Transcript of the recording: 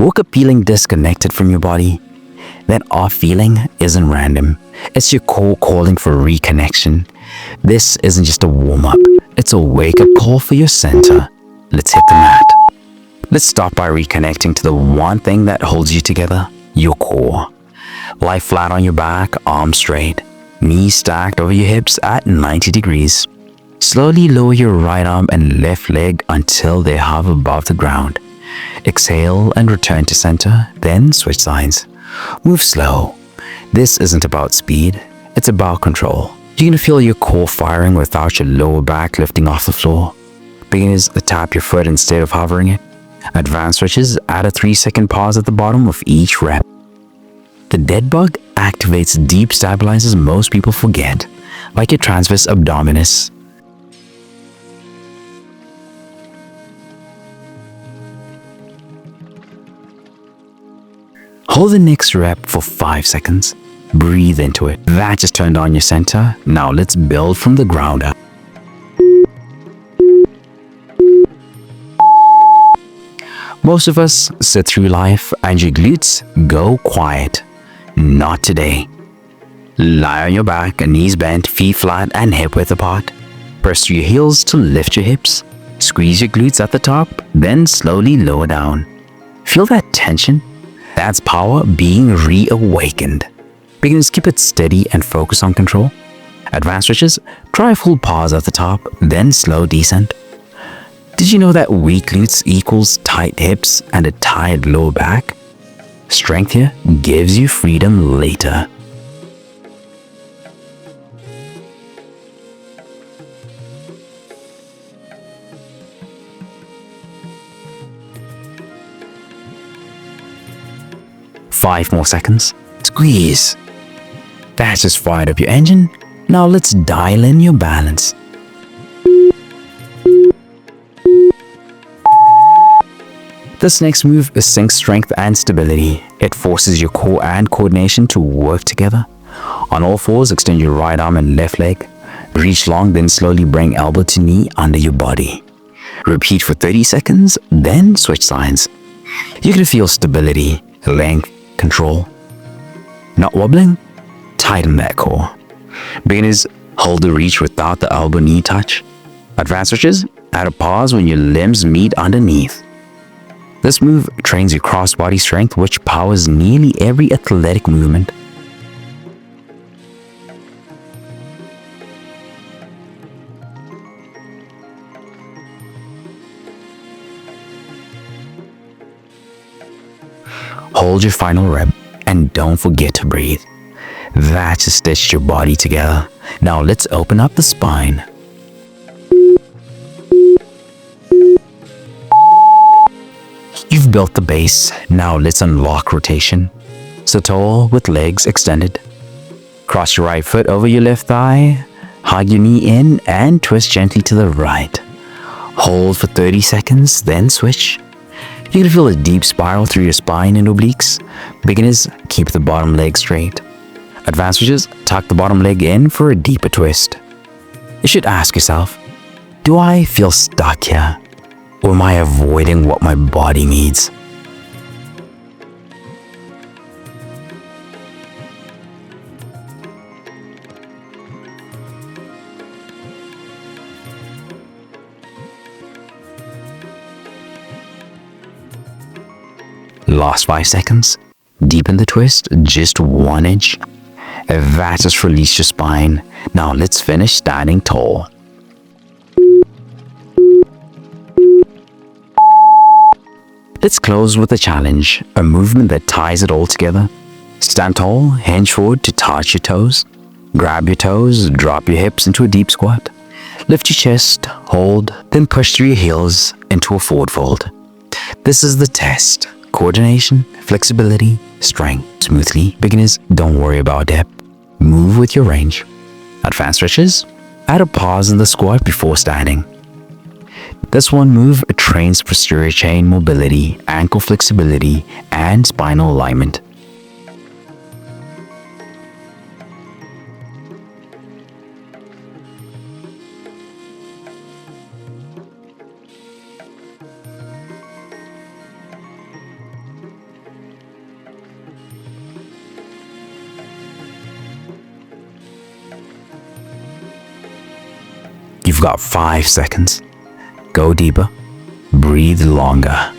woke up feeling disconnected from your body? That off feeling isn't random. It's your core calling for reconnection. This isn't just a warm-up. It's a wake-up call for your center. Let's hit the mat. Let's start by reconnecting to the one thing that holds you together, your core. Lie flat on your back, arms straight, knees stacked over your hips at 90 degrees. Slowly lower your right arm and left leg until they hover above the ground. Exhale and return to center, then switch sides. Move slow. This isn't about speed, it's about control. You're going to feel your core firing without your lower back lifting off the floor. Beginners, tap your foot instead of hovering it. Advanced switches, add a 3-second pause at the bottom of each rep. The dead bug activates deep stabilizers most people forget, like your transverse abdominis. Hold the next rep for 5 seconds. Breathe into it. That just turned on your center. Now let's build from the ground up. Most of us sit through life and your glutes go quiet. Not today. Lie on your back, knees bent, feet flat and hip width apart. Press through your heels to lift your hips. Squeeze your glutes at the top, then slowly lower down. Feel that tension? That's power being reawakened. Beginners, keep it steady and focus on control. Advanced stretches, try a full pause at the top, then slow descent. Did you know that weak glutes equals tight hips and a tired lower back? Strength here gives you freedom later. Five more seconds. Squeeze. That's just fired up your engine. Now let's dial in your balance. This next move syncs strength and stability. It forces your core and coordination to work together. On all fours, extend your right arm and left leg. Reach long, then slowly bring elbow to knee under your body. Repeat for 30 seconds, then switch sides. You're going to feel stability, length, control. Not wobbling? Tighten that core. Beginners, hold the reach without the elbow knee touch. Advanced stretches, add a pause when your limbs meet underneath. This move trains your cross-body strength, which powers nearly every athletic movement. Hold your final rep and don't forget to breathe. That just stitched your body together. Now let's open up the spine. You've built the base, now let's unlock rotation. So tall with legs extended. Cross your right foot over your left thigh, hug your knee in and twist gently to the right. Hold for 30 seconds, then switch. You're gonna feel a deep spiral through your spine and obliques. Beginners, keep the bottom leg straight. Advanced switches, tuck the bottom leg in for a deeper twist. You should ask yourself, do I feel stuck here? Or am I avoiding what my body needs? Last 5 seconds. Deepen the twist just 1 inch. That just released your spine. Now let's finish standing tall. Let's close with a challenge, a movement that ties it all together. Stand tall, hinge forward to touch your toes. Grab your toes, drop your hips into a deep squat. Lift your chest, hold, then push through your heels into a forward fold. This is the test. Coordination, flexibility, strength. Smoothly. Beginners, don't worry about depth. Move with your range. Advanced stretches, add a pause in the squat before standing. This one move trains posterior chain mobility, ankle flexibility, and spinal alignment. You've got 5 seconds. Go deeper. Breathe longer.